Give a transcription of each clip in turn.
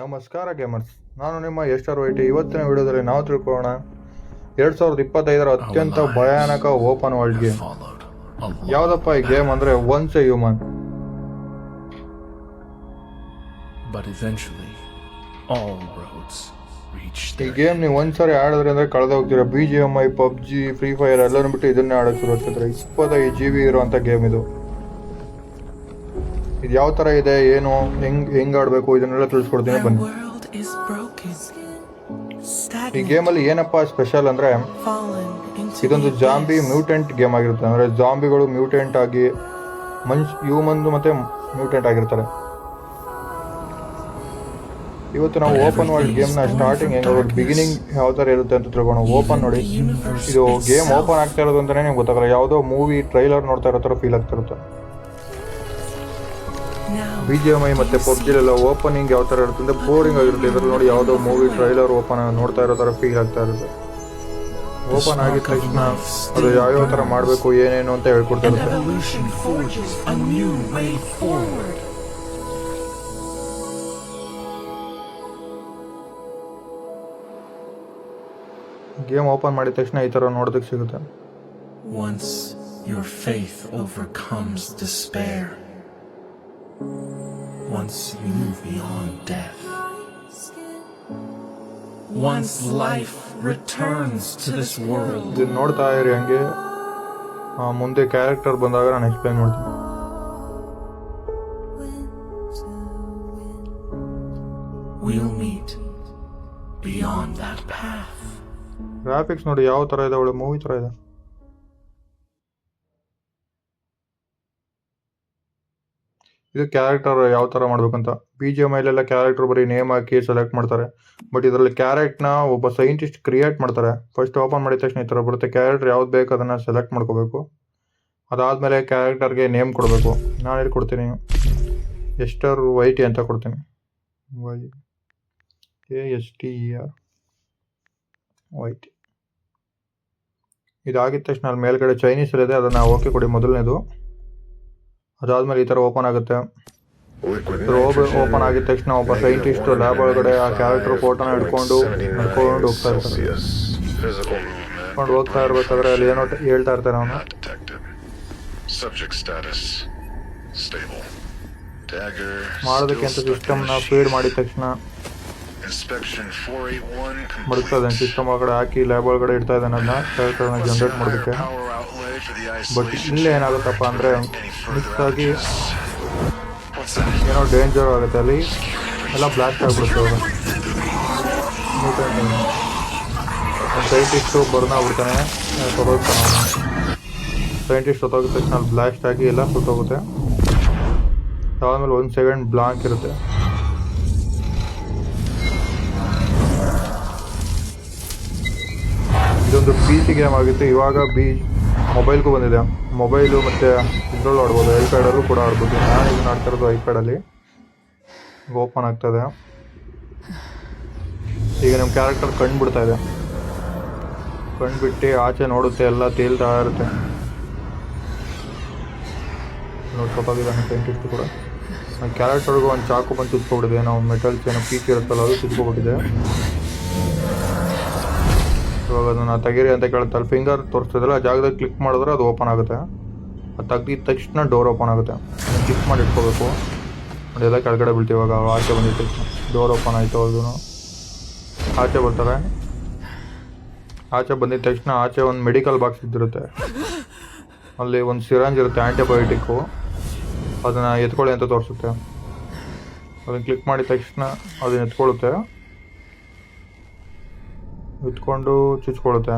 ನಮಸ್ಕಾರ ಗೇಮರ್ಸ್, ನಾನು ನಿಮ್ಮ ಎಸ್ಟರ್ ವೈಟಿ. ಇವತ್ತಿನ ವಿಡಿಯೋದಲ್ಲಿ ನಾವು ತಿಳ್ಕೊಳ್ಳೋಣ 2025ರ ಅತ್ಯಂತ ಭಯಾನಕ ಓಪನ್ ವರ್ಲ್ಡ್ ಗೇಮ್. ಯಾವುದಪ್ಪ ಈ ಗೇಮ್ ಅಂದರೆ ಒನ್ಸ್ ಎ ಹ್ಯೂಮನ್. ಈ ಗೇಮ್ ನೀವು ಒಂದ್ಸರಿ ಆಡಿದ್ರೆ ಅಂದರೆ ಕಳೆದ ಹೋಗ್ತೀರಾ. BGMI, PUBG, ಫ್ರೀ ಫೈರ್ ಎಲ್ಲರೂ ಬಿಟ್ಟು ಇದನ್ನೇ ಆಡೋಕೆ ಶುರು ಆಗ್ತಿದ್ರೆ. 25 GB ಇರುವಂಥ ಗೇಮ್ ಇದು. ಇದು ಯಾವ ಥರ ಇದೆ, ಏನು, ಹೆಂಗೆ ಆಡಬೇಕು, ಇದನ್ನೆಲ್ಲ ತಿಳಿಸ್ಕೊಡ್ತೀನಿ ಬನ್ನಿ. ಈ ಗೇಮಲ್ಲಿ ಏನಪ್ಪ ಸ್ಪೆಷಲ್ ಅಂದರೆ, ಇದೊಂದು ಜಾಂಬಿ ಮ್ಯೂಟೆಂಟ್ ಗೇಮ್ ಆಗಿರುತ್ತೆ. ಅಂದರೆ ಜಾಂಬಿಗಳು ಮ್ಯೂಟೆಂಟ್ ಆಗಿ ಹ್ಯೂಮನ್ ಮತ್ತು ಮ್ಯೂಟೆಂಟ್ ಆಗಿರ್ತಾರೆ. ಇವತ್ತು ನಾವು ಓಪನ್ ವರ್ಲ್ಡ್ ಗೇಮ್ನ ಸ್ಟಾರ್ಟಿಂಗ್ ಹೆಂಗೆ ಬಿಗಿನಿಂಗ್ ಯಾವ ಥರ ಇರುತ್ತೆ ಅಂತ ತಿಳ್ಕೊಂಡು ಓಪನ್ ನೋಡಿ. ಇದು ಗೇಮ್ ಓಪನ್ ಆಗ್ತಾ ಇರೋದು ಅಂತಲೇ ನಿಮ್ಗೆ ಗೊತ್ತಾಗಲ್ಲ. ಯಾವುದೋ ಮೂವಿ ಟ್ರೈಲರ್ ನೋಡ್ತಾ ಇರೋ ಥರ ಫೀಲ್ ಆಗ್ತಿರುತ್ತೆ. BGMI ಮತ್ತು PUBGಲೆಲ್ಲ ಓಪನಿಂಗ್ ಯಾವ ಥರ ಇರುತ್ತೆ ಅಂದರೆ ಬೋರಿಂಗ್ ಆಗಿರುತ್ತೆ. ಇದರಲ್ಲಿ ನೋಡಿ ಯಾವುದೋ ಮೂವಿ ಟ್ರೈಲರ್ ಓಪನ್ ನೋಡ್ತಾ ಇರೋ ಥರ ಫೀಲ್ ಆಗ್ತಾ ಇರುತ್ತೆ. ಓಪನ್ ಆಗಿದ ತಕ್ಷಣ ಅದು ಯಾವ್ಯಾವ ಥರ ಮಾಡಬೇಕು ಏನೇನು ಅಂತ ಹೇಳ್ಕೊಡ್ತಾ ಇರುತ್ತೆ. ಗೇಮ್ ಓಪನ್ ಮಾಡಿದ ತಕ್ಷಣ ಈ ಥರ ನೋಡೋದಕ್ಕೆ ಸಿಗುತ್ತೆ. Once your faith overcomes despair, once you move beyond death, once life returns to this world. ಇದನ್ನ ನೋಡ್ತಾ ಇರಿ ಹಂಗೆ. ಮುಂದೆ ಕ್ಯಾರೆಕ್ಟರ್ ಬಂದಾಗ ನಾನು ಎಕ್ಸ್ಪ್ಲೈನ್ ಮಾಡ್ತೀನಿ. We'll meet beyond that path. Graphics ನೋಡಿ ಯಾವ ಥರ ಇದೆ, ಒಳ್ಳೆ ಮೂವಿ ಥರ ಇದೆ. ಇದು ಕ್ಯಾರೆಕ್ಟರ್ ಯಾವ ಥರ ಮಾಡ್ಬೇಕಂತ. BGMIಲೆಲ್ಲ ಕ್ಯಾರೆಕ್ಟರ್ ಬರೀ ನೇಮ್ ಹಾಕಿ ಸೆಲೆಕ್ಟ್ ಮಾಡ್ತಾರೆ. ಬಟ್ ಇದರಲ್ಲಿ ಕ್ಯಾರೆಕ್ಟ್ನ ಒಬ್ಬ ಸೈಂಟಿಸ್ಟ್ ಕ್ರಿಯೇಟ್ ಮಾಡ್ತಾರೆ. ಫಸ್ಟ್ ಓಪನ್ ಮಾಡಿದ ತಕ್ಷಣ ಈ ಥರ ಬರುತ್ತೆ. ಕ್ಯಾರೆಕ್ಟರ್ ಯಾವ್ದು ಬೇಕು ಅದನ್ನು ಸೆಲೆಕ್ಟ್ ಮಾಡ್ಕೋಬೇಕು. ಅದಾದಮೇಲೆ ಕ್ಯಾರೆಕ್ಟರ್ಗೆ ನೇಮ್ ಕೊಡಬೇಕು. ನಾನು ಇಲ್ಲಿ ಕೊಡ್ತೀನಿ ಎಸ್ಟರ್ ವೈಟಿ ಅಂತ ಕೊಡ್ತೀನಿ. YASTER ವೈಟಿ. ಇದಾಗಿದ ತಕ್ಷಣ ಅಲ್ಲಿ ಮೇಲ್ಗಡೆ ಚೈನೀಸಲ್ಲಿದೆ, ಅದನ್ನು ಓಕೆ ಕೊಡಿ ಮೊದಲನೇದು. ಅದಾದ್ಮೇಲೆ ಈ ಥರ ಓಪನ್ ಆಗುತ್ತೆ. ಓಪನ್ ಆಗಿದ ತಕ್ಷಣ ಒಬ್ಬ ಸೈಂಟಿಸ್ಟ್ ಲ್ಯಾಬ್ ಒಳಗಡೆ ಆ ಕ್ಯಾರೆಕ್ಟರ್ ಫೋಟೋನ ಹಿಡ್ಕೊಂಡು ಹೋಗ್ತಾ ಇರ್ಬೇಕಾದ್ರೆ ಅಲ್ಲಿ ಏನೋ ಹೇಳ್ತಾ ಇರ್ತಾನೆ ಅವನು. ಮಾಡೋದಕ್ಕೆ ಅಂತ ಸಿಸ್ಟಮ್ನ ಫೀಡ್ ಮಾಡಿದ ತಕ್ಷಣ ಮಡಗ್ತಾ ಇದ್ದಾನೆ. ಸಿಸ್ಟಮ್ ಒಳಗಡೆ ಹಾಕಿ ಲ್ಯಾಬ್ ಒಳಗಡೆ ಇಡ್ತಾ ಇದ್ದಾನೆ ಅದನ್ನ ಕ್ಯಾರೆಕ್ಟರ್ನ ಜನರೇಟ್ ಮಾಡೋದಕ್ಕೆ. ಬಟ್ ಇಲ್ಲೇ ಏನಾಗುತ್ತಪ್ಪ ಅಂದರೆ ಮಿಕ್ಸ್ ಆಗಿ ಏನೋ ಡೇಂಜರ್ ಆಗುತ್ತೆ. ಅಲ್ಲಿ ಎಲ್ಲ ಬ್ಲಾಸ್ಟ್ ಆಗಿಬಿಡುತ್ತೆ. ಅವಾಗ ಸೈಂಟಿಸ್ಟು ಬರ್ನ್ ಆಗ್ಬಿಡ್ತಾನೆ, ಹೊರೋಗ್ತಾನೆ ಅವನು. ಸೈಂಟಿಸ್ಟ್ ಹೊತ್ತೋಗಿದ ತಕ್ಷಣ ಅಲ್ಲಿ ಬ್ಲಾಸ್ಟ್ ಆಗಿ ಎಲ್ಲ ಸುಟ್ಟೋಗುತ್ತೆ. ಅದಾದಮೇಲೆ 1 ಸೆಕೆಂಡ್ ಬ್ಲಾಂಕ್ ಇರುತ್ತೆ. ಇದೊಂದು PC ಗೇಮ್ ಆಗಿತ್ತು. ಇವಾಗ ಮೊಬೈಲ್ಗೂ ಬಂದಿದೆ. ಮೊಬೈಲು ಮತ್ತು ಇದರಲ್ಲೂ ಆಡ್ಬೋದು, ಐಪ್ಯಾಡಲ್ಲೂ ಕೂಡ ಆಡ್ಬೋದು. ನಾನು ಇದನ್ನ ಆಡ್ತಾ ಇರೋದು ಐಪ್ಯಾಡಲ್ಲಿ. ಓಪನ್ ಆಗ್ತದೆ. ಈಗ ನಮ್ಮ ಕ್ಯಾರೆಕ್ಟರ್ ಕಣ್ಣು ಬಿಡ್ತಾ ಇದೆ. ಕಣ್ಣು ಬಿಟ್ಟು ಆಚೆ ನೋಡುತ್ತೆ, ಎಲ್ಲ ತೇಲ್ತಾ ಇರುತ್ತೆ. ನೋಡಿ ಸೊತ್ತಾಗಿದ್ದಾನೆ ಸೈಂಟಿಸ್ಟ್ ಕೂಡ. ನನ್ನ ಕ್ಯಾರೆಕ್ಟರ್ಗೂ ಒಂದು ಚಾಕು ಬಂದು ಸುತ್ಕೊಬಿಟ್ಟಿದೆ. ನಾವು ಮೆಟಲ್ಸ್ ಏನೋ ಪೀಚ್ ಇರುತ್ತಲ್ಲ ಅದು ಸುತ್ಕೊಬಿಟ್ಟಿದೆ. ಇವಾಗ ಅದನ್ನು ತೆಗೀರಿ ಅಂತ ಕೇಳುತ್ತಲ್ಲ, ಫಿಂಗರ್ ತೋರಿಸ್ತದಲ್ಲ ಆ ಜಾಗದಲ್ಲಿ ಕ್ಲಿಕ್ ಮಾಡಿದ್ರೆ ಅದು ಓಪನ್ ಆಗುತ್ತೆ. ಅದು ತೆಗ್ದಿದ ತಕ್ಷಣ ಡೋರ್ ಓಪನ್ ಆಗುತ್ತೆ. ಕ್ಲಿಕ್ ಮಾಡಿ ಇಟ್ಕೋಬೇಕು. ಅದೆಲ್ಲ ಕೆಳಗಡೆ ಬೀಳ್ತೀವಿ. ಇವಾಗ ಆಚೆ ಬಂದಿದ್ದ ತಕ್ಷಣ ಡೋರ್ ಓಪನ್ ಆಯಿತು. ಅವ್ರದ್ದು ಆಚೆ ಬರ್ತಾರೆ. ಆಚೆ ಬಂದಿದ್ದ ತಕ್ಷಣ ಆಚೆ ಒಂದು ಮೆಡಿಕಲ್ ಬಾಕ್ಸ್ ಇದ್ದಿರುತ್ತೆ. ಅಲ್ಲಿ ಒಂದು ಸಿರಂಜ್ ಇರುತ್ತೆ, ಆ್ಯಂಟಿಬಯೋಟಿಕ್ಕು. ಅದನ್ನು ಎತ್ಕೊಳ್ಳಿ ಅಂತ ತೋರಿಸುತ್ತೆ. ಅದನ್ನು ಕ್ಲಿಕ್ ಮಾಡಿದ ತಕ್ಷಣ ಅದನ್ನು ಎತ್ಕೊಂಡು ಚುಚ್ಕೊಳ್ಳುತ್ತೆ.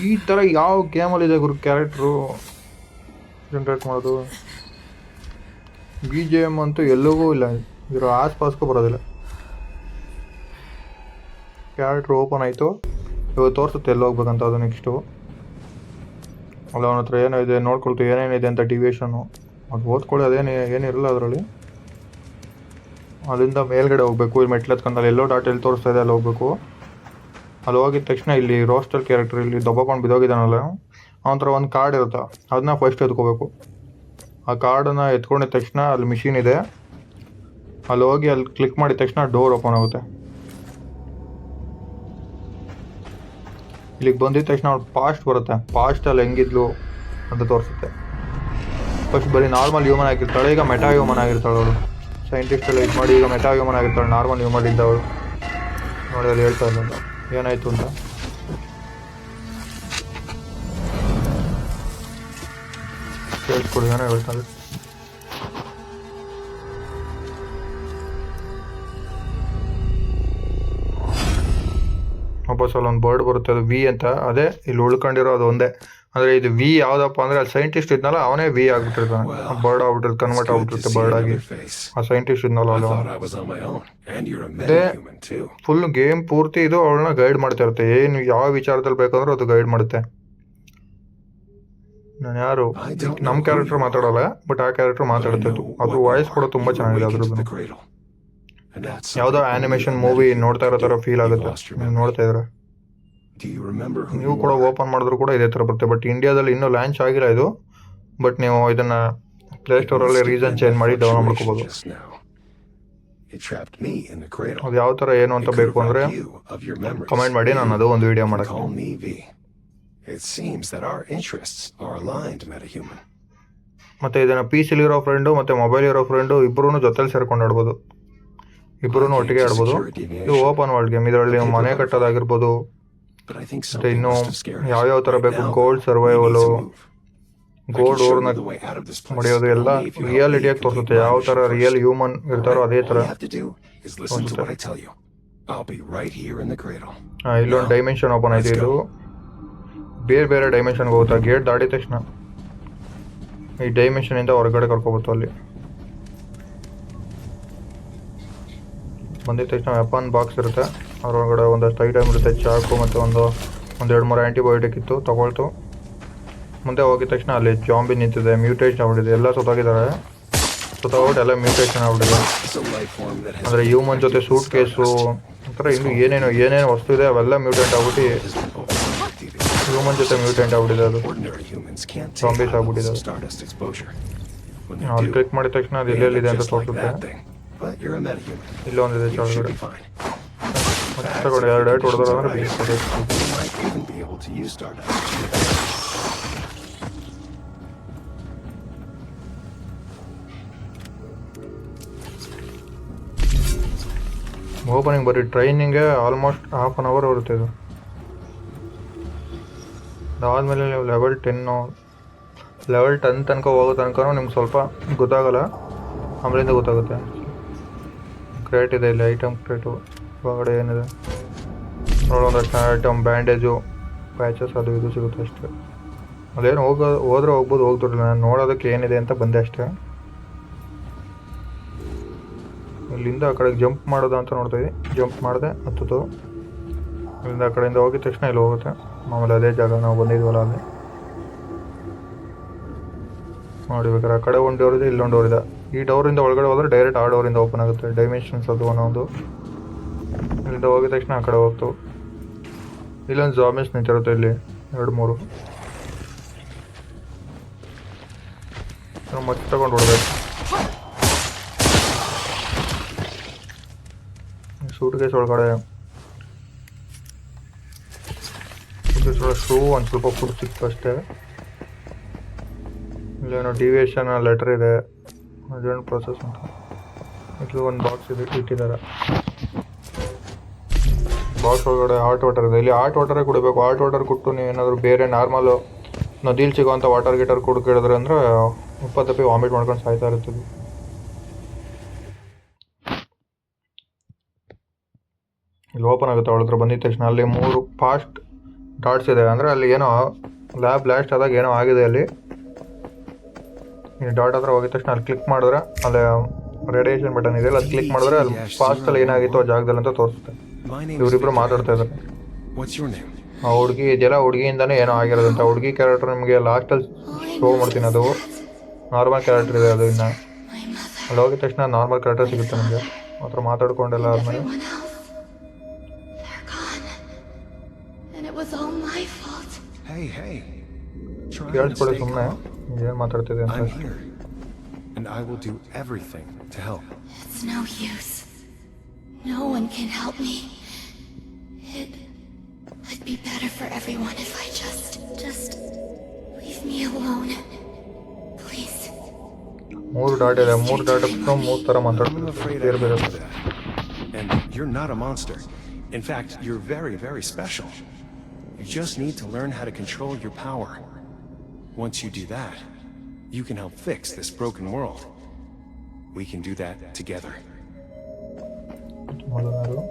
ಈ ಥರ ಯಾವ ಗೇಮಲ್ಲಿದೆ ಗುರು ಕ್ಯಾರೆಕ್ಟ್ರು ಜನ್ರೇಟ್ ಮಾಡೋದು? BGM ಅಂತೂ ಎಲ್ಲವೂ ಇಲ್ಲ, ಇದರ ಆಸ್ಪಾಸ್ಗೂ ಬರೋದಿಲ್ಲ. ಕ್ಯಾರೆಕ್ಟ್ರು ಓಪನ್ ಆಯಿತು. ಇವಾಗ ತೋರಿಸುತ್ತೆ ಎಲ್ಲಿ ಹೋಗ್ಬೇಕಂತ. ಅದು ನೆಕ್ಸ್ಟು ಅಲ್ಲ ಅವನ ಹತ್ರ ಏನೋ ಇದೆ ನೋಡ್ಕೊಳ್ತೀವಿ, ಏನೇನಿದೆ ಅಂತ ಡಿವಿಯೇಷನು ಅದು ಓದ್ಕೊಳ್ಳಿ. ಏನಿರಲ್ಲ ಅದರಲ್ಲಿ. ಅಲ್ಲಿಂದ ಮೇಲ್ಗಡೆ ಹೋಗಬೇಕು. ಇಲ್ಲಿ ಮೆಟ್ಲು ಎತ್ಕೊಂಡಲ್ಲಿ ಎಲ್ಲೋ ಡಾಟ್ ಎಲ್ಲಿ ತೋರಿಸ್ತಾ ಇದೆ ಅಲ್ಲಿ ಹೋಗ್ಬೇಕು. ಅಲ್ಲಿ ಹೋಗಿದ ತಕ್ಷಣ ಇಲ್ಲಿ ರೋಸ್ಟರ್ ಕ್ಯಾರೆಕ್ಟರ್ ಇಲ್ಲಿ ದಬ್ಬಕೊಂಡು ಬಿದ್ದೋಗಿದ್ದಾನಲ್ಲ, ಅವನ ಹತ್ರ ಒಂದು ಕಾರ್ಡ್ ಇರುತ್ತೆ. ಅದನ್ನ ಫಸ್ಟ್ ಎತ್ಕೋಬೇಕು. ಆ ಕಾರ್ಡನ್ನು ಎತ್ಕೊಂಡಿದ ತಕ್ಷಣ ಅಲ್ಲಿ ಮಿಷಿನ್ ಇದೆ. ಅಲ್ಲಿ ಹೋಗಿ ಅಲ್ಲಿ ಕ್ಲಿಕ್ ಮಾಡಿದ ತಕ್ಷಣ ಡೋರ್ ಓಪನ್ ಆಗುತ್ತೆ. ಇಲ್ಲಿಗೆ ಬಂದಿದ ತಕ್ಷಣ ಅವ್ಳು ಪಾಸ್ಟ್ ಬರುತ್ತೆ. ಪಾಸ್ಟಲ್ಲಿ ಹೆಂಗಿದ್ಲು ಅಂತ ತೋರಿಸುತ್ತೆ. ಫಸ್ಟ್ ಬರೀ ನಾರ್ಮಲ್ ಹ್ಯೂಮನ್ ಆಗಿರ್ತಾಳೆ, ಈಗ ಮೆಟಾ ಹ್ಯೂಮನ್ ಆಗಿರ್ತಾಳೆ ಅವಳು. ಸೈಂಟಿಸ್ಟ್ ಎಲ್ಲ ಇದು ಮಾಡಿ ಈಗ ಮೆಟಾ ಹ್ಯೂಮನ್ ಆಗಿರ್ತಾಳೆ, ನಾರ್ಮಲ್ ಹ್ಯೂಮನ್ ಇದ್ದವಳು. ನೋಡಿ ಅಲ್ಲಿ ಹೇಳ್ತಾ ಇಲ್ಲ ಏನಾಯಿತು ಅಂತ. ಕೇಳಿಸ್ಕೊಡಿ ಏನೋ ಹೇಳ್ತಾರೆ. ವಾಪಸ್ ಅಲ್ಲೊಂದು ಬರ್ಡ್ ಬರುತ್ತೆ, ಅದು ವಿ ಅಂತ. ಅದೇ ಇಲ್ಲಿ ಉಳ್ಕೊಂಡಿರೋ ಅದು ಒಂದೇ. ಅಂದರೆ ಇದು ವಿ ಯಾವುದಪ್ಪ ಅಂದರೆ ಅಲ್ಲಿ ಸೈಂಟಿಸ್ಟ್ ಇದ್ನಲ್ಲ ಅವನೇ ವಿ ಆಗ್ಬಿಟ್ಟಿರ್ತಾನೆ. ಬರ್ಡ್ ಆಗ್ಬಿಟ್ಟಿರ್ತಾರೆ, ಕನ್ವರ್ಟ್ ಆಗ್ಬಿಟ್ಟಿರುತ್ತೆ ಬರ್ಡ್ ಆಗಿ. ಆ ಸೈಂಟಿಸ್ಟ್ ಇದ್ನಲ್ಲ ಅವಳು. ಅದೇ ಫುಲ್ ಗೇಮ್ ಪೂರ್ತಿ ಇದು ಅವಳನ್ನ ಗೈಡ್ ಮಾಡ್ತಾ ಇರುತ್ತೆ. ಏನು ಯಾವ ವಿಚಾರದಲ್ಲಿ ಬೇಕಂದ್ರೆ ಅದು ಗೈಡ್ ಮಾಡುತ್ತೆ. ನಾನು ಯಾರು ನಮ್ಮ ಕ್ಯಾರೆಕ್ಟರ್ ಮಾತಾಡೋಲ್ಲ, ಬಟ್ ಆ ಕ್ಯಾರೆಕ್ಟರ್ ಮಾತಾಡ್ತಿತ್ತು. ಅದು ವಾಯ್ಸ್ ಕೂಡ ತುಂಬ ಚೆನ್ನಾಗಿದೆ ಅದ್ರದ್ದು. ಯಾವುದೋ ಆನಿಮೇಷನ್ ಮೂವಿ ನೋಡ್ತಾ ಇರೋ ಥರ ಫೀಲ್ ಆಗುತ್ತೆ ನೀವು ನೋಡ್ತಾ ಇದ್ರೆ. ನೀವು ಕೂಡ ಓಪನ್ ಮಾಡಿದ್ರು ಕೂಡ ಇದೇ ಥರ ಬರುತ್ತೆ. ಬಟ್ ಇಂಡಿಯಾದಲ್ಲಿ ಇನ್ನೂ ಲಾಂಚ್ ಆಗಿಲ್ಲ ಇದು. ಬಟ್ ನೀವು ಇದನ್ನ ಪ್ಲೇಸ್ಟೋರಲ್ಲಿ ರೀಸನ್ ಚೇಂಜ್ ಮಾಡಿ ಡೌನ್ಲೋಡ್ ಮಾಡ್ಕೋಬೋದು. ಅದು ಯಾವ ಥರ ಏನು ಅಂತ ಬೇಕು ಅಂದರೆ ಕಮೆಂಟ್ ಮಾಡಿ, ನಾನು ಅದು ಒಂದು ವಿಡಿಯೋ ಮಾಡೋಕ್ಕೆ. ಮತ್ತು ಇದನ್ನು PC ಇರೋ ಫ್ರೆಂಡು ಮತ್ತು ಮೊಬೈಲ್ ಇರೋ ಫ್ರೆಂಡು ಇಬ್ಬರೂ ಜೊತೆಲಿ ಸೇರ್ಕೊಂಡು ಆಡ್ಬೋದು. ಇಬ್ಬರೂ ಒಟ್ಟಿಗೆ ಆಡ್ಬೋದು. ಇದು ಓಪನ್ ವರ್ಲ್ಡ್ ಗೇಮ್. ಇದರಲ್ಲಿ ನೀವು ಮನೆ ಕಟ್ಟೋದಾಗಿರ್ಬೋದು, ಮತ್ತು ಇನ್ನೂ ಯಾವ್ಯಾವ ಥರ ಬೇಕು, ಗೋಲ್ಡ್ ಸರ್ವೈವಲು, ಗೋಲ್ಡ್ ಓರ್ನ ಹೊಡೆಯೋದು ಎಲ್ಲ ರಿಯಾಲಿಟಿಯಾಗಿ ತೋರಿಸುತ್ತೆ. ಯಾವ ಥರ ರಿಯಲ್ ಹ್ಯೂಮನ್ ಇರ್ತಾರೋ ಅದೇ ಥರ ತೋರಿಸುತ್ತೆ. ಇಲ್ಲೊಂದು ಡೈಮೆನ್ಷನ್ ಓಪನ್ ಆಯ್ತು. ಇದು ಬೇರೆ ಬೇರೆ ಡೈಮೆನ್ಷನ್ಗೆ ಹೋಗುತ್ತೆ. ಗೇಟ್ ದಾಟಿದ ತಕ್ಷಣ ಈ ಡೈಮೆನ್ಷನಿಂದ ಹೊರಗಡೆ ಕರ್ಕೊಬೋದು. ಅಲ್ಲಿ ಬಂದಿದ ತಕ್ಷಣ ವೆಪನ್ ಬಾಕ್ಸ್ ಇರುತ್ತೆ. ಅದರೊಳಗಡೆ ಒಂದಷ್ಟು ಐಟಮ್ ಇರುತ್ತೆ, ಚಾಕು ಮತ್ತು ಒಂದು 2-3 ಆ್ಯಂಟಿಬಯೋಟಿಕ್ ಇತ್ತು, ತಗೊಳ್ತು. ಮುಂದೆ ಹೋಗಿದ ತಕ್ಷಣ ಅಲ್ಲಿ ಜಾಂಬಿ ನಿಂತಿದೆ, ಮ್ಯೂಟೇಷನ್ ಆಗ್ಬಿಟ್ಟಿದೆ. ಎಲ್ಲ ಸುತ್ತಾಗಿದ್ದಾರೆ, ಸುತ್ತಾಗ್ಬಿಟ್ಟು ಎಲ್ಲ ಮ್ಯೂಟೇಷನ್ ಆಗ್ಬಿಟ್ಟಿದೆ. ಅಂದರೆ ಹ್ಯೂಮನ್ ಜೊತೆ ಸೂಟ್ ಕೇಸು ಒಂಥರ ಇನ್ನು ಏನೇನು ವಸ್ತು ಇದೆ ಅವೆಲ್ಲ ಮ್ಯೂಟೆಂಟ್ ಆಗ್ಬಿಟ್ಟು ಹ್ಯೂಮನ್ ಜೊತೆ ಮ್ಯೂಟೆಂಟ್ ಆಗ್ಬಿಟ್ಟಿದೆ. ಅದು ಜಾಂಬೀಸ್ ಆಗ್ಬಿಟ್ಟಿದೆ. ಅಲ್ಲಿ ಕ್ಲಿಕ್ ಮಾಡಿದ ತಕ್ಷಣ ಅದು ಎಲ್ಲೆಲ್ಲಿದೆ ಅಂತ ತೋರಿಸುತ್ತೆ. ಇಲ್ಲೊಂದಿದೆ ಕೆಳಗಡೆ. ತಗೊಂಡು 2 ಏಟ್ ಹೊಡೆದ್ರೆ ಅಂದರೆ ಓಪನಿಂಗ್ ಬರೀ ಟ್ರೈನಿಂಗ್ಗೆ ಆಲ್ಮೋಸ್ಟ್ ½ an hour ಬರುತ್ತೆ. ಇದು ಅದಾದಮೇಲೆ ನೀವು ಲೆವೆಲ್ 10 ತನಕ ಹೋಗೋ ತನಕ ನಿಮ್ಗೆ ಸ್ವಲ್ಪ ಗೊತ್ತಾಗಲ್ಲ, ಆಮೇಲಿಂದ ಗೊತ್ತಾಗುತ್ತೆ. ಕ್ರೇಟ್ ಇದೆ ಇಲ್ಲಿ, ಐಟಮ್ ಕ್ರೇಟು. ಒಳಗಡೆ ಏನಿದೆ ನೋಡೋದಷ್ಟು ಐಟಮ್, ಬ್ಯಾಂಡೇಜು, ಪ್ಯಾಚಸ್, ಅದು ಇದು ಸಿಗುತ್ತೆ ಅಷ್ಟೇ. ಅದೇನು ಹೋದ್ರೆ ಹೋಗ್ಬೋದು, ಹೋಗ್ತಿರಲಿಲ್ಲ. ನಾನು ನೋಡೋದಕ್ಕೆ ಏನಿದೆ ಅಂತ ಬಂದೆ ಅಷ್ಟೇ. ಇಲ್ಲಿಂದ ಆ ಕಡೆಗೆ ಜಂಪ್ ಮಾಡೋದು ಅಂತ ನೋಡ್ತಾಯಿದ್ವಿ. ಜಂಪ್ ಮಾಡಿದೆ, ಹತ್ತದು. ಇಲ್ಲಿಂದ ಆ ಕಡೆಯಿಂದ ಹೋಗಿದ ತಕ್ಷಣ ಇಲ್ಲಿ ಹೋಗುತ್ತೆ. ಆಮೇಲೆ ಅದೇ ಜಾಗ ನಾವು ಬಂದಿದ್ವಲ್ಲ ಅಲ್ಲಿ ನೋಡಿ. ಬೇಕಾದ್ರೆ ಆ ಕಡೆ ಒಂದು ಡೋರ್ ಇದೆ, ಇಲ್ಲೊಂದು ಡೋರ್ ಇದೆ. ಈ ಡೋರಿಂದ ಒಳಗಡೆ ಹೋದರೆ ಡೈರೆಕ್ಟ್ ಆ ಡೋರಿಂದ ಓಪನ್ ಆಗುತ್ತೆ. ಡೈಮೆನ್ಷನ್ಸ್ ಅದು ಒಂದೊಂದು. ಇಲ್ಲಿಂದ ಹೋಗಿದ ತಕ್ಷಣ ಆ ಕಡೆ ಹೋಗ್ತು. ಇಲ್ಲೊಂದು ಜಾಂಬೀಸ್ ನಿಂತಿರುತ್ತೆ, ಇಲ್ಲಿ 2-3 ಮತ್ತೆ ತಗೊಂಡು ಹೊಡ್ಬೇಕು. ಸೂಟ್ ಕೇಸ್ ಒಳಗಡೆ ಶೂ ಒಂದು ಸ್ವಲ್ಪ ಫುಡ್ ಸಿಕ್ತು ಅಷ್ಟೇ. ಇಲ್ಲೇನೋ ಡಿವಿಯೇಷನ್ ಲೆಟರ್ ಇದೆ, ಅರ್ಜೆಂಟ್ ಪ್ರೊಸೆಸ್ ಅಂತ. ಇದು ಒಂದು ಬಾಕ್ಸ್ ಇದೆ, ಇಟ್ಟಿದ್ದಾರೆ. ಬಾಕ್ಸ್ ಒಳಗಡೆ ಹಾಟ್ ವಾಟರ್ ಇದೆ. ಇಲ್ಲಿ ಹಾಟ್ ವಾಟರೇ ಕುಡಿಬೇಕು. ಹಾಟ್ ವಾಟರ್ ಕೊಟ್ಟು ನೀವೇನಾದರೂ ಬೇರೆ ನಾರ್ಮಲು ನದಿಲಿ ಸಿಗೋವಂಥ ವಾಟರ್ ಗೀಟರ್ ಕುಡಿದ್ರೆ ಅಂದರೆ ಉಪ್ಪತ್ತಪ್ಪಿ ವಾಮಿಟ್ ಮಾಡ್ಕೊಂಡು ಸಾಯ್ತಾ ಇರ್ತದೆ. ಇಲ್ಲಿ ಓಪನ್ ಆಗುತ್ತೆ. ಅವಳ ಹತ್ರ ಬಂದಿದ ತಕ್ಷಣ ಅಲ್ಲಿ 3 ಫಾಸ್ಟ್ ಡಾಟ್ಸ್ ಇದೆ. ಅಂದರೆ ಅಲ್ಲಿ ಏನೋ ಲ್ಯಾಬ್ ಬ್ಲಾಸ್ಟ್ ಆದಾಗ ಏನೋ ಆಗಿದೆ ಅಲ್ಲಿ. ಈ ಡಾಟ್ ಹತ್ರ ಹೋಗಿದ ತಕ್ಷಣ ಅಲ್ಲಿ ಕ್ಲಿಕ್ ಮಾಡಿದ್ರೆ ಅಲ್ಲಿ ರೇಡಿಯೇಷನ್ ಬಟನ್ ಇದೆಯಲ್ಲ, ಅದು ಕ್ಲಿಕ್ ಮಾಡಿದ್ರೆ ಅಲ್ಲಿ ಫಾಸ್ಟಲ್ಲಿ ಏನಾಗಿತ್ತು ಆ ಜಾಗದಲ್ಲಿ ಅಂತ ತೋರಿಸುತ್ತೆ. ಇವರಿಬ್ಬರು ಮಾತಾಡ್ತಾ ಇದ್ದಾರೆ. ಆ ಹುಡುಗಿ ಇದೆಯಲ್ಲ, ಹುಡುಗಿಯಿಂದನೇ ಏನೋ ಆಗಿರೋದಂತ. ಹುಡುಗಿ ಕ್ಯಾರೆಕ್ಟರ್ ನಿಮಗೆ ಲಾಸ್ಟಲ್ಲಿ ಶೋ ಮಾಡ್ತೀನಿ. ಅದು ನಾರ್ಮಲ್ ಕ್ಯಾರೆಕ್ಟರ್ ಇದೆ. ಅದು ಇನ್ನು ಅಲ್ಲಿ ಹೋಗಿದ ತಕ್ಷಣ ನಾರ್ಮಲ್ ಕ್ಯಾರೆಕ್ಟರ್ ಸಿಗುತ್ತೆ ನಿಮಗೆ. ಮಾತ್ರ ಮಾತಾಡ್ಕೊಂಡೆಲ್ಲ ಆದಮೇಲೆ ಕೇಳಿಸ್ಕೊಳ್ಳಿ ಸುಮ್ಮನೆ ಏನು ಮಾತಾಡ್ತಿದೆ ಅಂತ. It's no use. No one can help me. It'd be better for everyone if I just leave me alone. Please. 3 dot ಇದೆ, 3 ಡಾಟ್ 3 ಥರ I'm ಮಾತಾಡ್ತಾರೆ afraid I ಬೇರೆ ಬೇರೆ. can't do that. And you're not a monster. In fact, you're very, very special. You just need to learn how to control your power. Once you do that, you can help fix this broken world. We can do that together. ಮೊದಲನೇದು,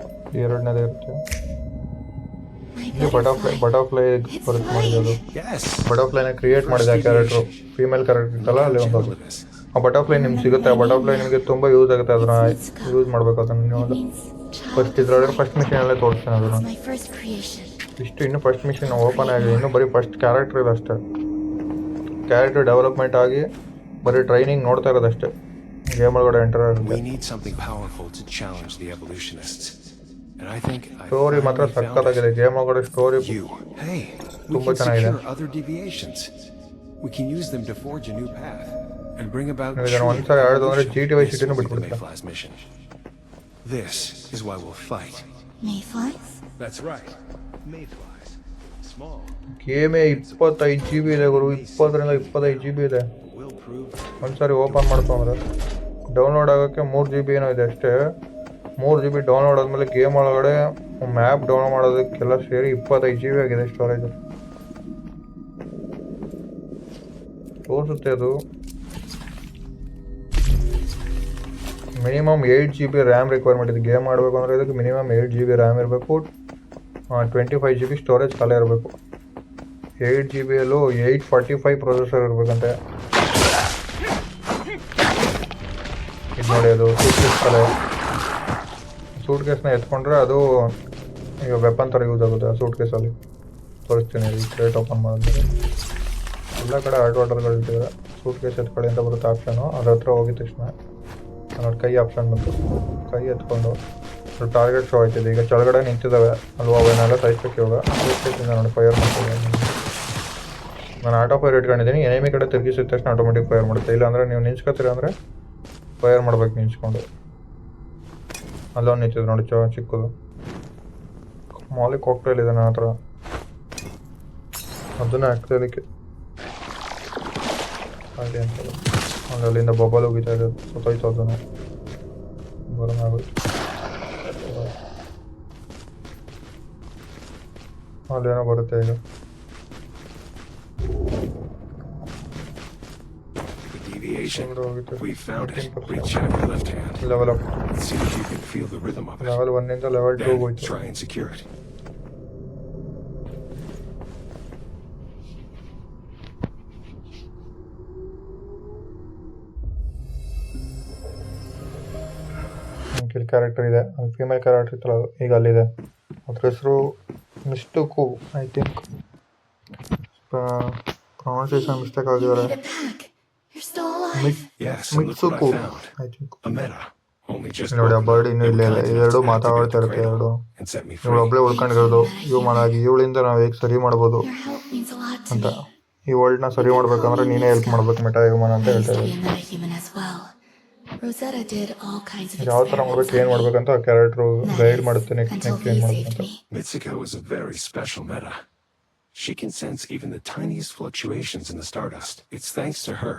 ಎರಡನೇದು ಇರುತ್ತೆ. My ಇಲ್ಲಿ butterfly ಬರುತ್ತೆ ಮಾಡಿರೋದು. Yes. ಬಟರ್ಫ್ಲೈನ create ಮಾಡಿದ character, female character ಇತ್ತಲ್ಲ ಅಲ್ಲಿ ಒಂದು. ಆ ಬಟರ್ಫ್ಲೈ ನಿಮ್ಗೆ ಸಿಗುತ್ತೆ. ಆ ಬಟರ್ಫ್ಲೈ ನಿಮಗೆ ತುಂಬ ಯೂಸ್ ಆಗುತ್ತೆ. ಅದನ್ನ ಯೂಸ್ ಮಾಡಬೇಕು. ಅದನ್ನು ನೀವು ಫಸ್ಟ್ ಇದ್ರೊಳಗೆ ಫಸ್ಟ್ ಮಿಷನಲ್ಲೇ ತೋರಿಸ್ತೀನಿ ಅದನ್ನು. my first creation. ಇಷ್ಟು ಇನ್ನೂ ಫಸ್ಟ್ ಮಿಷನ್ ಓಪನ್ ಆಗಿದೆ. ಇನ್ನೂ ಬರೀ ಫಸ್ಟ್ ಕ್ಯಾರೆಕ್ಟರ್ ಇದೆ ಅಷ್ಟೇ. ಕ್ಯಾರೆಕ್ಟರ್ ಡೆವಲಪ್ಮೆಂಟ್ ಆಗಿ ಬರೀ ಟ್ರೈನಿಂಗ್ ನೋಡ್ತಾ ಇರೋದಷ್ಟೇ. ಗೇಮ್ ಒಳಗಡೆ ಎಂಟರ್ ಆಗುತ್ತೆ. We need something powerful to challenge the evolutionists. And I think story ಮಾತ್ರ ಸಕ್ಕತ್ತಾಗಿದೆ. ಗೇಮ್ ಒಳಗಡೆ ಸ್ಟೋರಿ you. Hey, we ತುಂಬಾ can ಚೆನ್ನಾಗಿದೆ. secure other deviations. We can use them to forge a new path and bring about ನೀವು ಇದನ್ನು ಒಂದ್ಸರಿ ಆಡಿದ್ರು ಅಂದರೆ GTA Vice Cityನೂ complete the ಬಿಟ್ಬಿಡುತ್ತೆ. Mayflies mission. This is why we'll fight. Mayflies? That's right. Mayflies. Small. ಗೇಮೇ 25 GB ಇದೆ ಗುರು. 20ರಿಂದ 25 GB ಇದೆ. Will prove ಒಂದ್ಸರಿ open ಮಾಡ್ಕೊಂಡ್ರೆ download ಆಗೋಕ್ಕೆ 3 GB ಏನೋ ಇದೆ ಅಷ್ಟೇ. 3 GB ಡೌನ್ಲೋಡ್ ಆದಮೇಲೆ ಗೇಮ್ ಒಳಗಡೆ ಮ್ಯಾಪ್ ಡೌನ್ಲೋಡ್ ಮಾಡೋದಕ್ಕೆಲ್ಲ ಸೇರಿ 25 GB ಆಗಿದೆ ಸ್ಟೋರೇಜ್. ತೋರಿಸುತ್ತೆ ಅದು. ಮಿನಿಮಮ್ 8 GB ರ್ಯಾಮ್ ರಿಕ್ವೈರ್ಮೆಂಟ್ ಇದೆ. ಗೇಮ್ ಆಡಬೇಕು ಅಂದರೆ ಇದಕ್ಕೆ ಮಿನಿಮಮ್ 8 GB ರ್ಯಾಮ್ ಇರಬೇಕು. 25 GB ಸ್ಟೋರೇಜ್ ಖಾಲಿ ಇರಬೇಕು. 8 GB ಯಲ್ಲೂ 845 ಪ್ರೊಸೆಸರ್ ಇರಬೇಕಂತೆ. ಇದು ನೋಡಿ, ಅದು ಸೂಟ್ ಕಲೆ. ಸೂಟ್ ಕೇಸ್ನ ಎತ್ಕೊಂಡ್ರೆ ಅದು ಈಗ ವೆಪನ್ ಥರ ಯೂಸ್ ಆಗುತ್ತೆ. ಆ ಸೂಟ್ ಕೇಸಲ್ಲಿ ತೋರಿಸ್ತೀನಿ. ಕ್ರೇಟ್ ಓಪನ್ ಮಾಡಿದ್ರೆ ಎಲ್ಲ ಕಡೆ ಆರ್ಡರ್ಗಳು ಇಟ್ಟಿದ್ದಾರೆ. ಸೂಟ್ ಕೇಸ್ ಎತ್ಕೊಳ್ಳಿ ಅಂತ ಬರುತ್ತೆ ಆಪ್ಷನು. ಅದ್ರ ಹತ್ರ ಹೋಗಿದ ತಕ್ಷಣ ನೋಡಿ ಕೈ ಆಪ್ಷನ್ ಬಂತು. ಕೈ ಎತ್ಕೊಂಡು ಟಾರ್ಗೆಟ್ ಶೋ ಆಯ್ತಿದೆ. ಈಗ ಕೆಳಗಡೆ ನಿಂತಿದ್ದಾವೆ ಅಲ್ವಾ, ಅವನ್ನೆಲ್ಲ ಸಾಯಿಸ್ಬೇಕು. ಇವಾಗ ಸೂಟ್ ಕೇಸಿಂದ ನೋಡಿ ಫೈರ್ ಮಾಡ್ತಿದ್ದೆ. ನಾನು ಆಟೋ ಫೈರ್ ಇಟ್ಕೊಂಡಿದ್ದೀನಿ. ಎನಿಮಿ ಕಡೆ ತಿರುಗಿಸಿದ ತಕ್ಷಣ ಆಟೋಮೆಟಿಕ್ ಫೈರ್ ಮಾಡುತ್ತೆ. ಇಲ್ಲಾಂದರೆ ನೀವು ನಿಂತ್ಕೋತೀರ ಅಂದರೆ ಫೈರ್ ಮಾಡ್ಬೇಕು ನಿಂತ್ಕೊಂಡು. ಅಲ್ಲೊಂದು ನಿಂತಿದೆ ನೋಡಿ ಚಿಕ್ಕದು ಮಾಲಿಕ್ ಕಾಕ್ಟೈಲ್ ಇದೆ ನನ್ನ ಹತ್ರ. ಅದನ್ನೇ ಹಾಕ್ತಿದ್ದಕ್ಕೆ ಹಾಗೆ ಅಂತ ಅಲ್ಲಿಂದ ಬಬಲ್ ಹೋಗಿತಾ ಇದೆ. ಸತ್ತೋಯ್ತು ಅದನ್ನು. ಬರೋಣ ಆಗೋಯ್ತು. ಅಲ್ಲೇನೋ ಬರುತ್ತೆ ಈಗ. deviation. We found it. Reach out your left hand. Level up. See if you can feel the rhythm of it. Level 1 level 2 Then ಹೋಯ್ತು. try and secure it. Kill character ಇದೆ. ಅಲ್ಲಿ ಫೀಮೇಲ್ ಕ್ಯಾರೆಕ್ಟರ್ ಇತ್ತಲ್ಲ ಅದು ಈಗ ಅಲ್ಲಿದೆ. ಅದ್ರ ಹೆಸರು ಮಿಸ್ಟುಕು I think. Pronunciation mistake You ಆಗಿದ್ದಾರೆ. made it back. You're still alive. Yes, and look what ಮಿಟ್ಸುಕು I found. I think. A meta. Only just ನೋಡಿ ಆ broken. ಬರ್ಡ್ ಇನ್ನೂ ಇಲ್ಲೇ ಇದೆ. It ಇವೆರಡು contacted ಮಾತಾಡ್ತಾ the ಇರುತ್ತೆ. cradle ಎರಡು and set me ಇವಳು free. ಒಬ್ಬಳೇ ಉಳ್ಕೊಂಡಿರೋದು. ಇವು ಮಾಡಾಗಿ ಇವಳಿಂದ ನಾವು ಹೇಗೆ ಸರಿ ಮಾಡ್ಬೋದು Your help means a lot to ಅಂತ. me. ಈ ವರ್ಲ್ಡ್ನ ಸರಿ ಮಾಡ್ಬೇಕಂದ್ರೆ ನೀನೇ ಹೆಲ್ಪ್ ಮಾಡ್ಬೇಕು ಮೆಟಾ ಹ್ಯೂಮನ್ ಅಂತ I used ಹೇಳ್ತಾ to be ಇದ್ದಾರೆ. a metahuman as well. Rosetta did all kinds of ಯಾವ ಥರ ಮಾಡ್ಬೇಕು, ಏನು ಮಾಡ್ಬೇಕಂತ ಆ ಕ್ಯಾರೆಕ್ಟ್ರು ಗೈಡ್ ಮಾಡುತ್ತೆ. ನೆಕ್ಸ್ಟ್ until ನೆಕ್ಸ್ಟ್ you ಏನು saved ಮಾಡ್ಬೇಕಂತ. me. Mitsuko is a very special meta. She can sense even the tiniest fluctuations in the stardust. It's thanks to her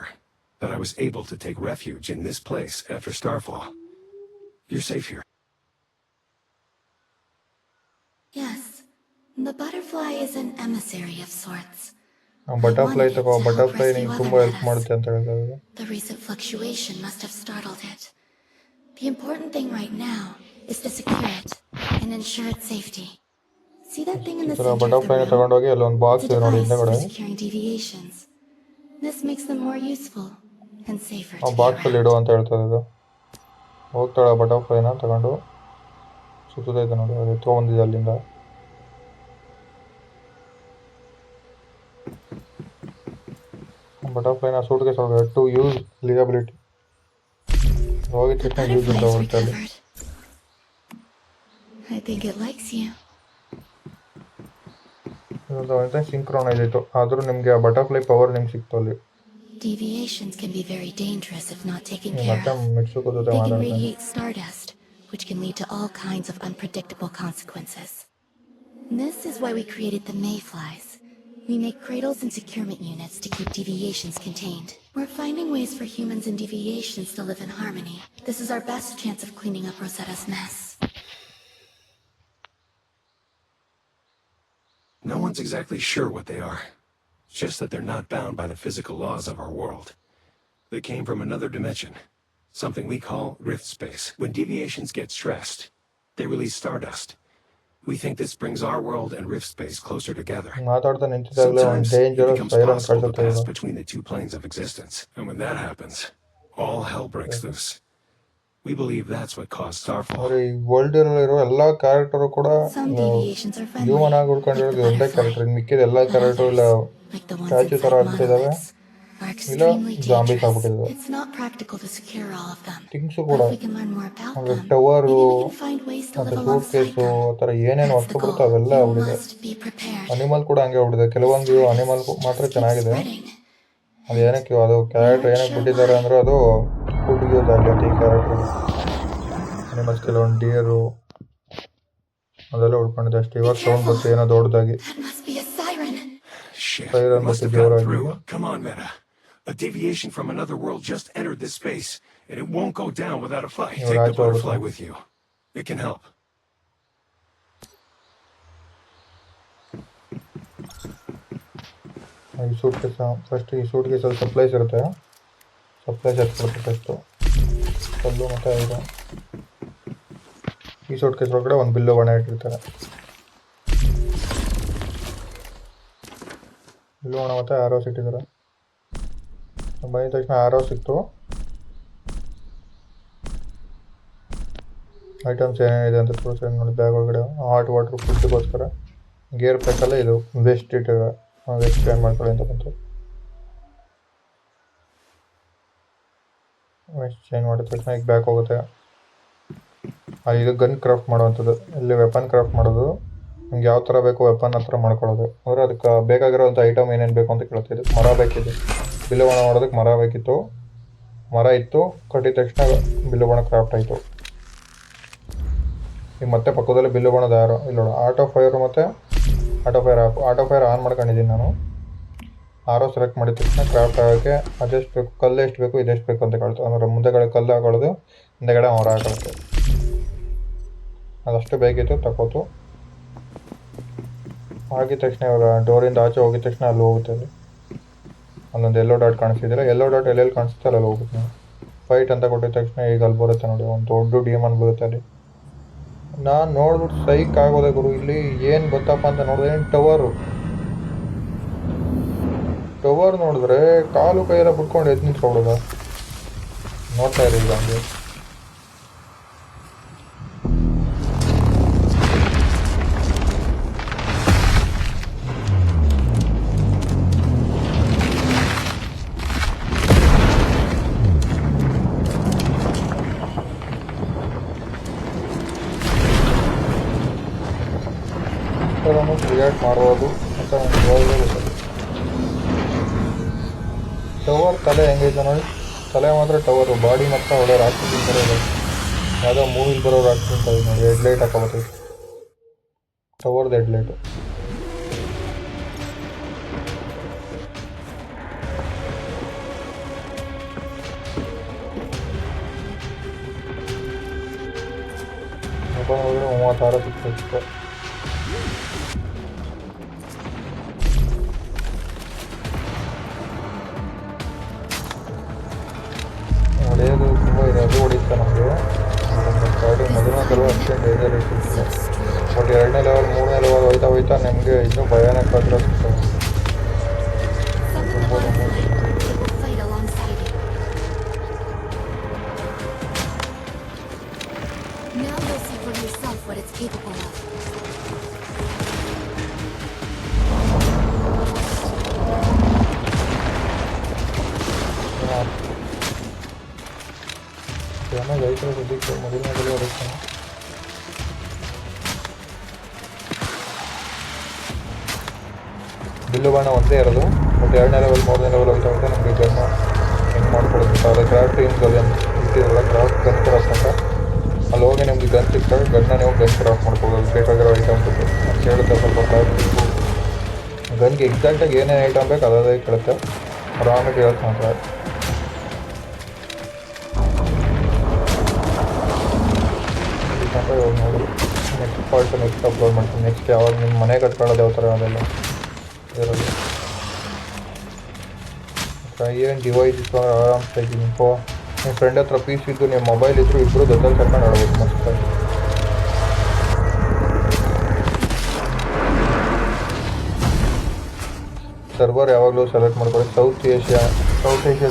that I was able to take refuge in this place after Starfall. You're safe here. Yes, the butterfly is an emissary of sorts. Butterfly ತಗೋ. Butterfly ನಿಂಗೆ ತುಂಬ help ಮಾಡುತ್ತೆ ಅಂತ ಹೇಳ್ತಾರೆ. The recent fluctuation must have startled it. The important thing right now is to secure it and ensure its safety. See that thing in the center of the ಬಟರ್ಫ್ಲೈನ room? ತಗೊಂಡೋಗಿ ಅಲ್ಲೊಂದು box It's a ಇದೆ ನೋಡಿ device ಹಿಂದೆಗಡೆ. for securing deviations. This makes them more useful and safer ಆ to be ಬಾಕ್ಸಲ್ಲಿ around. ಇಡು ಅಂತ ಹೇಳ್ತದೆ ಇದು. ಹೋಗ್ತಾಳೆ ಬಟರ್ಫ್ಲೈನ ತಗೊಂಡು ಸುತ್ತದೈತೆ ನೋಡಿ. ಅದು ಎತ್ಕೊಂಡ್ಬಂದಿದೆ ಅಲ್ಲಿಂದ. ಬಟರ್ಫ್ಲೈನ ಸೂಟ್ ಕೇಸ್ ಒಳಗೆ ಟು ಯೂಸ್ ಲೀಗಬಿಲಿಟಿ ಹೋಗಿದ The ತಕ್ಷಣ ಯೂಸ್ ಅಂತ butterfly's ಹೋಗುತ್ತೆ ಅಲ್ಲಿ. recovered. I think it likes you. ಇದೊಂದು ಸಿಂಕ್ರೋನೈಸ್ ಆಯಿತು. ಆದರೂ ನಿಮಗೆ ಆ ಬಟರ್ಫ್ಲೈ ಪವರ್ ನಿಮ್ಗೆ ಸಿಕ್ತು ಅಲ್ಲಿ. Deviations can be very dangerous if not taken ನೀವು care ಮತ್ತೆ of. ಮಿಕ್ಸು ಜೊತೆ They can ಮಾತಾಡ್ತಾನೆ. radiate stardust, which can lead to all kinds of unpredictable consequences. This is why we created the Mayflies. We make cradles and securement units to keep deviations contained. We're finding ways for humans and deviations to live in harmony. This is our best chance of cleaning up Rosetta's mess. No one's exactly sure what they are. Just that they're not bound by the physical laws of our world. They came from another dimension, something we call rift space. When deviations get stressed, they release stardust. We think this brings our world and rift space closer together. ಮಾತಾಡ್ತಾ ನಿಂತಿದ್ದಾಗಲೇ ಒಂದು Sometimes it dangerous becomes siren possible to ಕಾಣಿಸುತ್ತೆ pass ಈಗ. between the two planes of existence. And when that happens, all hell breaks loose. We believe that's what caused Starfall. ಅವ್ರು ಈ world ಇರೋ ಎಲ್ಲ character ಕೂಡ Some deviations are friendly, human ಆಗಿ like ಉಳ್ಕೊಂಡಿರೋದು the ಒಂದೇ butterfly. Character. ಇನ್ನು ಮಿಕ್ಕಿದ ಎಲ್ಲ But ಕ್ಯಾರೆಕ್ಟರ್ ಇಲ್ಲ others, like the ones statue ಥರ inside ಆಗ್ತಿದ್ದಾವೆ, monoliths, are ಇಲ್ಲ extremely zombies dangerous. ಆಗ್ಬಿಟ್ಟಿದ್ದಾವೆ. It's not practical to secure all of them. Things But ಕೂಡ if we can learn more about ಅಂದರೆ them, tower maybe we can find ways to ಮತ್ತು live suit alongside case them. ಆ ಥರ ಏನೇನು That's ವಸ್ತು the ಬರುತ್ತೆ goal. ಅವೆಲ್ಲ You ಆಗ್ಬಿಟ್ಟಿದೆ. must be prepared. ಅನಿಮಲ್ ಕೂಡ ಹಂಗೆ ಆಗ್ಬಿಟ್ಟಿದೆ. ಕೆಲವೊಂದು ಅನಿಮಲ್ ಮಾತ್ರ ಚೆನ್ನಾಗಿದೆ. ಅದು ಏನಕ್ಕೆ ಅದು ಕ್ಯಾರೆಕ್ಟರ್ ಏನಕ್ಕೆ ಬಿಟ್ಟಿದ್ದಾರೆ ಅಂದರೆ ಅದು ಫುಡ್ ಯೂಸ್ ಆಗಲಿ ಅಂತ ಈ ಕ್ಯಾರೆಕ್ಟರ್. ಅನಿಮಲ್ಸ್ ಕೆಲವೊಂದು ಡಿಯರು ಅದೆಲ್ಲ ಉಳ್ಕೊಂಡಿದೆ ಅಷ್ಟೇ. ಇವಾಗ ಸೌಂಡ್ ಬರುತ್ತೆ ಏನೋ ದೊಡ್ಡದಾಗಿ. That must be a siren. Shit, Siren we must have ಮತ್ತೆ gotten ಜೋರಾಗಿ. through. Come on, Meta. A deviation from another world just entered this space, and it won't go down without a fight. You're Take right, the butterfly Robert. with you. It can help. ಈ suit case first ಈ suit ಕೇಸಲ್ಲಿ supplies ಇರುತ್ತೆ. Supplies ಹಚ್ಬಿಡುತ್ತೆ first ಕಲ್ಲು ಮತ್ತು ಇದು. ಈ suit case ಒಳಗಡೆ ಒಂದು ಬಿಲ್ಲು ಬಣ ಇಟ್ಟಿರ್ತಾರೆ. ಬಿಲ್ಲು ಬಣ ಮತ್ತು ಆರೋಸ್ ಇಟ್ಟಿದ್ದಾರೆ. ಬಂದಿದ ತಕ್ಷಣ ಆರೋ ಸಿಕ್ತು. ಐಟಮ್ಸ್ ಏನೇನಿದೆ ಅಂತ ತೋರಿಸಿ ನೋಡಿ. ಬ್ಯಾಗ್ ಒಳಗಡೆ ಹಾಟ್ ವಾಟ್ರ್ ಫುಡ್ಗೋಸ್ಕರ ಗೇರ್ ಪ್ಯಾಕಲ್ಲೇ ಇದು ವೇಸ್ಟ್ ಇಟ್ಟಿದ್ದಾರೆ. ವೇಸ್ಟ್ ಕ್ಲೀನ್ ಮಾಡ್ಕೊಳ್ಳಿ ಅಂತ ಬಂತು. ವೇಸ್ಟ್ ಚೇಂಜ್ ಮಾಡಿದ ತಕ್ಷಣ ಈಗ ಬ್ಯಾಕ್ ಹೋಗುತ್ತೆ. ಇದು ಗನ್ ಕ್ರಾಫ್ಟ್ ಮಾಡುವಂಥದ್ದು. ಇಲ್ಲಿ ವೆಪನ್ ಕ್ರಾಫ್ಟ್ ಮಾಡೋದು. ನಿಮ್ಗೆ ಯಾವ ಥರ ಬೇಕು ವೆಪನ್ ಆ ಥರ ಮಾಡ್ಕೊಳ್ಳೋದು. ಅಂದರೆ ಅದಕ್ಕೆ ಬೇಕಾಗಿರೋಂಥ ಐಟಮ್ ಏನೇನು ಬೇಕು ಅಂತ ಕೇಳ್ತಿದ್ದು. ಮರ ಬೇಕಿದ್ದು, ಬಿಲ್ಲು ಬಣ ಮಾಡೋದಕ್ಕೆ ಮರ ಬೇಕಿತ್ತು. ಮರ ಇತ್ತು, ಕಟ್ಟಿದ ತಕ್ಷಣ ಬಿಲ್ಲು ಬಣ ಕ್ರಾಫ್ಟ್ ಆಯಿತು. ಈಗ ಮತ್ತೆ ಪಕ್ಕದಲ್ಲಿ ಬಿಲ್ಲು ಬಣದ ಯಾರು ಇಲ್ಲ ಆಟೋ ಫೈರ್ ಮತ್ತು ಆಟೋ ಫೈರ್ ಆನ್ ಮಾಡ್ಕೊಂಡಿದ್ದೀನಿ ನಾನು. ಆರೋ ಸೆಲೆಕ್ಟ್ ಮಾಡಿದ ತಕ್ಷಣ ಕ್ರಾಫ್ಟ್ ಆಗೋಕ್ಕೆ ಅದೆಷ್ಟು ಬೇಕು, ಕಲ್ಲು ಎಷ್ಟು ಬೇಕು, ಇದೆಷ್ಟು ಬೇಕು ಅಂತ ಕೇಳ್ತು. ಅಂದರೆ ಮುಂದೆಗಡೆ ಕಲ್ಲು ಹಾಕೊಳ್ಳೋದು, ಹಿಂದೆಗಡೆ ಮರ ಹಾಕೊಳ್ಳೋದು. ಅದಷ್ಟು ಬೇಕಿತ್ತು, ತಗೋತು. ಆಗಿದ ತಕ್ಷಣ ಇವಾಗ ಡೋರಿಂದ ಆಚೆ ಹೋಗಿದ ತಕ್ಷಣ ಅಲ್ಲಿ ಹೋಗುತ್ತೆ. ಅಲ್ಲಿ ಅಲ್ಲೊಂದು ಎಲ್ಲೋ ಡಾಟ್ ಕಾಣಿಸ್ತಿದ್ದಿಲ್ಲ. ಎಲ್ಲೋ ಡಾಟ್ ಎಲ್ಲೆಲ್ಲಿ ಕಾಣಿಸುತ್ತೆ ಅಲ್ಲಿ ಹೋಗುತ್ತೆ. ಫೈಟ್ ಅಂತ ಕೊಟ್ಟಿದ ತಕ್ಷಣ ಈಗ ಅಲ್ಲಿ ಬರುತ್ತೆ ನೋಡಿ, ಒಂದು ದೊಡ್ಡ ಡಿಮನ್ ಬರುತ್ತೆ ಅಲ್ಲಿ. ನಾನು ನೋಡ್ಬಿಟ್ಟು ಸೈಕ್ ಆಗೋದೆ ಗುರು. ಇಲ್ಲಿ ಏನು ಗೊತ್ತಪ್ಪ ಅಂತ ನೋಡಿದ್ರೆ ಟವರ್ ನೋಡಿದ್ರೆ ಕಾಲು ಕೈಯೆಲ್ಲ ಬಿಟ್ಕೊಂಡು ಎದ್ದು ನಿಂತ್ಕೊಬಿಡೋದ. ನೋಡ್ತಾ ಇರಿ ಈಗ ಹಂಗೆ. ಕ್ರಿಯೇಟ್ ಮಾಡ್ಬೋದು ಅಂತ ನನಗೆ ಇವಾಗಲೇ ಗೊತ್ತಿಲ್ಲ. ಟವರ್ ತಲೆ ಹೆಂಗೈತೆ ನೋಡಿ. ತಲೆ ಮಾತ್ರ ಟವರು, ಬಾಡಿ ಮಾತ್ರ ಒಳ್ಳೆ ರಾಕ್ಷಸಿನ ಥರ ಇದೆ. ಯಾವುದೋ ಮೂವಿಲಿ ಬರೋ ರಾಕ್ಷಸಿನ ಥರ ನೋಡಿ. ಹೆಡ್ಲೈಟ್ ಹಾಕೋಬತ್ತೈತೆ, ಟವರ್ದು ಹೆಡ್ಲೈಟು. ನೋಡಿದ್ರೆ 36 ಸಿಕ್ಕಿತ್ತು. ಹೊಡೆಯೋದು ತುಂಬ ಇದೆ. ಅದು ಹೊಡಿತಾ ನಮಗೆ. ಮೊದಲನೇ ಕೆಲವು ಅಷ್ಟೇ ಡೇಂಜರ್ ಇಟ್ಟಿರ್ತಿಲ್ಲ. ಬಟ್ 2ನೇ ಲೆವೆಲ್ 3ನೇ ಲೆವೆಲ್ ಹೋಯ್ತಾ ನಿಮಗೆ ಇನ್ನೂ ಭಯಾನಕ ಆಗಿರೋ ಸಿಗ್ತವೆ. Fight alongside you. Now you'll see for yourself what it's capable of. ಚೆನ್ನಾಗಿ ಐತೆ ಸದ್ಯಕ್ಕೆ. ಮೊದಲನೇ ಗೆಲುವು ಹೊಡಿತಾನೆ. ಬಿಲ್ಲು ಬಾಣ ಒಂದೇ ಇರೋದು. ಮತ್ತು 2ನೇ ಲೆವೆಲ್ 3ನೇ ಲೆವೆಲ್ ಹೋಗ್ತಾ ಹೋಗ್ತಾ ನಮಗೆ ಗನ್ನು ಹೆಂಗೆ ಮಾಡ್ಕೊಡೋದು ಅಂತ ಅದೇ ಕ್ರಾಫ್ಟಿಂಗಲ್ಲಿ ಇಟ್ಟಿರಲ್ಲ ಕ್ರಾಫ್ಟ್ ಗನ್ ಕ್ರಾಫ್ಟ್ ಅಂತ ಅಲ್ಲಿ ಹೋಗಿ ನಿಮ್ಗೆ ಗನ್ ಸಿಗ್ತವೆ ಗನ್ನ ನೀವು ಗನ್ ಕ್ರಾಫ್ಟ್ ಮಾಡ್ಕೋಬೋದು ಬೇಕಾಗಿರೋ ಐಟಮ್ಸ್ ಕೇಳುತ್ತೆ ಸ್ವಲ್ಪ ಕ್ರಾಫ್ಟಿಂಗು ಗನ್ಗೆ ಎಕ್ಸಾಕ್ಟಾಗಿ ಏನೇನು ಐಟಮ್ ಬೇಕು ಅದೇ ಕೇಳುತ್ತೆ ರಾ ಮೆಟೀರಿಯಲ್ಸ್ ಮಾತ್ರ ಇವಾಗ ನೋಡಿ ನೆಕ್ಸ್ಟ್ ಪಾರ್ಟ್ ನೆಕ್ಸ್ಟ್ ಅಪ್ಲೋಡ್ ಮಾಡ್ತೀನಿ ನೆಕ್ಸ್ಟ್ ಯಾವಾಗ ನಿಮ್ಮ ಮನೆ ಕಟ್ಕೊಳ್ಳೋದು ಯಾವ ಥರ ಅದೆಲ್ಲ ಇದರಲ್ಲಿ ಏನು ಡಿವೈಸ್ ಇತ್ತು ಅಂದ್ರೆ ಆರಾಮ್ಸಾಗಿ ನಿಮ್ಮ ಫ್ರೆಂಡ್ ಹತ್ರ ಪೀಸ್ ಇದ್ದು ನಿಮ್ಮ ಮೊಬೈಲ್ ಇದ್ದರೂ ಇಬ್ಬರು ಜೊತೆಲಿ ಕರ್ಕೊಂಡು ಆಡ್ಬೋದು ಮಸ್ತಾಗಿ ಸರ್ವರ್ ಯಾವಾಗಲೂ ಸೆಲೆಕ್ಟ್ ಮಾಡ್ಕೊಳ್ಳಿ ಸೌತ್ ಏಷ್ಯಾ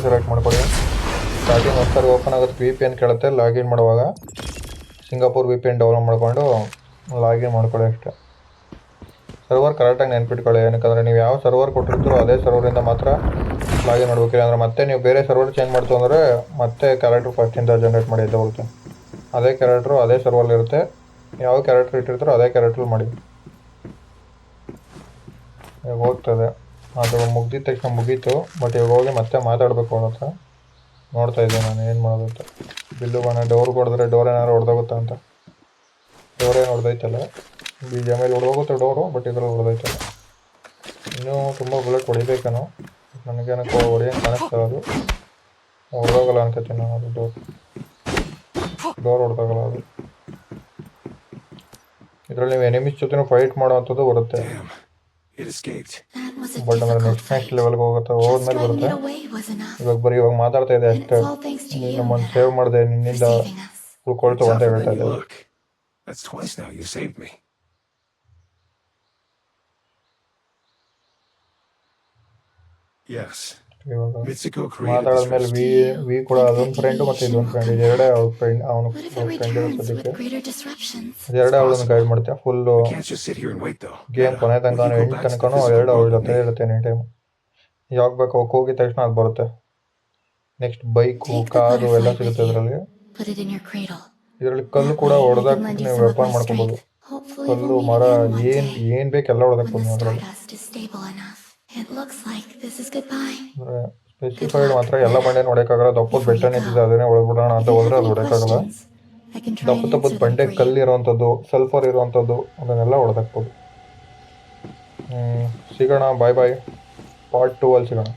ಸೆಲೆಕ್ಟ್ ಮಾಡ್ಕೊಳ್ಳಿ ಸ್ಟಾರ್ಟಿಂಗ್ ಒಂದ್ಸರಿ ಓಪನ್ ಆಗುತ್ತೆ VPN ಕೇಳುತ್ತೆ ಲಾಗಿನ್ ಮಾಡುವಾಗ ಸಿಂಗಾಪುರ್ VPN ಡೌನ್ಲೋಡ್ ಮಾಡಿಕೊಂಡು ಲಾಗಿನ್ ಮಾಡ್ಕೊಳ್ಳಿ ಅಷ್ಟೇ ಸರ್ವರ್ ಕರೆಕ್ಟಾಗಿ ನೆನ್ಪಿಟ್ಕೊಳ್ಳಿ ಏನಕ್ಕಂದರೆ ನೀವು ಯಾವ ಸರ್ವರ್ ಕೊಟ್ಟಿರ್ತೀರೋ ಅದೇ ಸರ್ವರಿಂದ ಮಾತ್ರ ಲಾಗಿನ್ ಮಾಡ್ಬೇಕಿಲ್ಲ ಅಂದರೆ ಮತ್ತೆ ನೀವು ಬೇರೆ ಸರ್ವರ್ ಚೇಂಜ್ ಮಾಡ್ತು ಅಂದರೆ ಮತ್ತೆ ಕ್ಯಾರೆಕ್ಟ್ರ್ ಫಸ್ಟಿಂದ ಜನ್ರೇಟ್ ಮಾಡಿ ಎದ್ದು ಬರುತ್ತೆ ಅದೇ ಕ್ಯಾರೆಕ್ಟ್ರು ಅದೇ ಸರ್ವರ್ಲಿರುತ್ತೆ ಯಾವ ಕ್ಯಾರೆಕ್ಟ್ರ್ ಇಟ್ಟಿರ್ತಾರೋ ಅದೇ ಕ್ಯಾರೆಕ್ಟ್ರಲ್ಲಿ ಮಾಡಿ ಇವಾಗ ಹೋಗ್ತದೆ ಅದು ಮುಗ್ದಿದ ತಕ್ಷಣ ಮುಗೀತು ಬಟ್ ಇವಾಗ ಹೋಗಿ ಮತ್ತೆ ಮಾತಾಡಬೇಕು ಅವ್ರ ಹತ್ರ ನೋಡ್ತಾ ಇದ್ದೆ ನಾನು ಏನು ಮಾಡೋದಂತ ಬಿಲ್ಲು ಬಣ್ಣ ಡೋರ್ ಹೊಡೆದ್ರೆ ಡೋರ್ ಏನಾದ್ರು ಹೊಡೆದೋಗುತ್ತಾ ಅಂತ ಡೋರ್ ಏನು ಹೊಡೆದೈತಲ್ಲ ಮೇಲೆ ಹೊಡೆದೋಗುತ್ತೆ ಡೋರು ಬಟ್ ಇದ್ರಲ್ಲಿ ಹೊಡೆದೈತಲ್ಲ ಇನ್ನೂ ತುಂಬ ಬುಲೆಟ್ ಹೊಡಿಬೇಕೇನೋ ನನಗೇನಕ್ಕೆ ಹೊಡೆಯೋಂಗೆ ಕಾಣಿಸ್ತಾ ಅದು ಹೊಡೆದೋಗಲ್ಲ ಅನ್ಕೋತೀನಿ ನಾನು ಅದು ಡೋರ್ ಹೊಡೆದೋಗಲ್ಲ ಅದು ಇದರಲ್ಲಿ ನೀವು ಎನಿಮೀಸ್ ಜೊತೆ ಫೈಟ್ ಮಾಡೋ ಅಂಥದ್ದು ಬರುತ್ತೆ It escaped. That was a but ಅಂದರೆ difficult ನೆಕ್ಸ್ಟ್ fight. ಲೆವೆಲ್ಗೆ ಹೋಗುತ್ತೆ Just ಹೋದ್ಮೇಲೆ driving ಬರುತ್ತೆ it away was enough. ಇವಾಗ ಮಾತಾಡ್ತಾ ಇದೆ And ಅಷ್ಟೇ it's all thanks to you, ನಮ್ಮನ್ನು Nana, ಸೇವ್ ಮಾಡಿದೆ for ನಿನ್ನಿಂದ saving us. ಉಳ್ಕೊಳ್ತು ಅಂತ Tougher ಹೇಳ್ತಾ than you ಇದ್ದೆ look. That's twice now you saved me. Yes. ಇವಾಗ Mitsuko created this ಮಾತಾಡಿದ್ಮೇಲೆ recipe. ವಿ ಕೂಡ ಅದೊಂದು ಫ್ರೆಂಡು ಮತ್ತು ಇದೊಂದು ಫ್ರೆಂಡ್ ಇದೆರಡೇ ಅವ್ರ ಫ್ರೆಂಡ್ ಅವನು What if ಅವ್ರ it ಫ್ರೆಂಡ್ ಇರೋ returns ಸದ್ಯಕ್ಕೆ with greater disruptions? ಅದೆರಡೇ ಅವಳನ್ನು ಗೈಡ್ ಮಾಡ್ತೀಯ full I can't just sit here and wait though. Game ಕೊನೆ ತನಕ When you go ಎಂಟು back to the ತನಕನೂ physical ಎರಡು ಅವಳ world ಜೊತೆ with me, ಇರುತ್ತೆ ಎನಿ ಟೈಮ್ ಯಾವಾಗ ಬೇಕು ಅವಕ್ಕೆ ಹೋಗಿದ ತಕ್ಷಣ ಅದು ಬರುತ್ತೆ next bike Take the car ಎಲ್ಲ butterfly with ಸಿಗುತ್ತೆ you. ಇದರಲ್ಲಿ Put it in your cradle. ಇದರಲ್ಲಿ ಕಲ್ಲು That ಕೂಡ way I can ಹೊಡೆದಾಕ್ lend you ನೀವು some of ವೆಪನ್ my ಮಾಡ್ಕೊಬೋದು strength. Hopefully ಕಲ್ಲು we'll meet ಮರ again one ಏನು day ಬೇಕು ಎಲ್ಲ ಹೊಡೆದಾಕ್ಬೋದು when the ನೀವು ಅದರಲ್ಲಿ stardust is stable enough. It looks like this is goodbye. ಅಂದರೆ ಸ್ಪೆಸಿಫೈಡ್ ಮಾತ್ರ ಎಲ್ಲ ಬಂಡೆ ಹೊಡೆಯೋಕ್ಕಾಗಲ್ಲ ದಪ್ಪದ ಬೆಟ್ಟ ನಿಂತಿದೆ ಅದನ್ನೇ ಹೊಡೆದ್ಬಿಡೋಣ ಅಂತ If you ಹೋದ್ರೆ have ಅದು any ಹೊಡೆಯೋಕ್ಕಾಗಲ್ಲ questions, I can try ದಪ್ಪ and ದಪ್ಪದ answer them ಬಂಡೆ for you. ಕಲ್ಲಿರೋವಂಥದ್ದು ಸಲ್ಫರ್ ಇರುವಂಥದ್ದು ಅದನ್ನೆಲ್ಲ ಹೊಡೆದಾಕ್ಬೋದು ಸಿಗೋಣ ಬಾಯ್ ಪಾರ್ಟ್ 2 ಅಲ್ಲಿ ಸಿಗೋಣ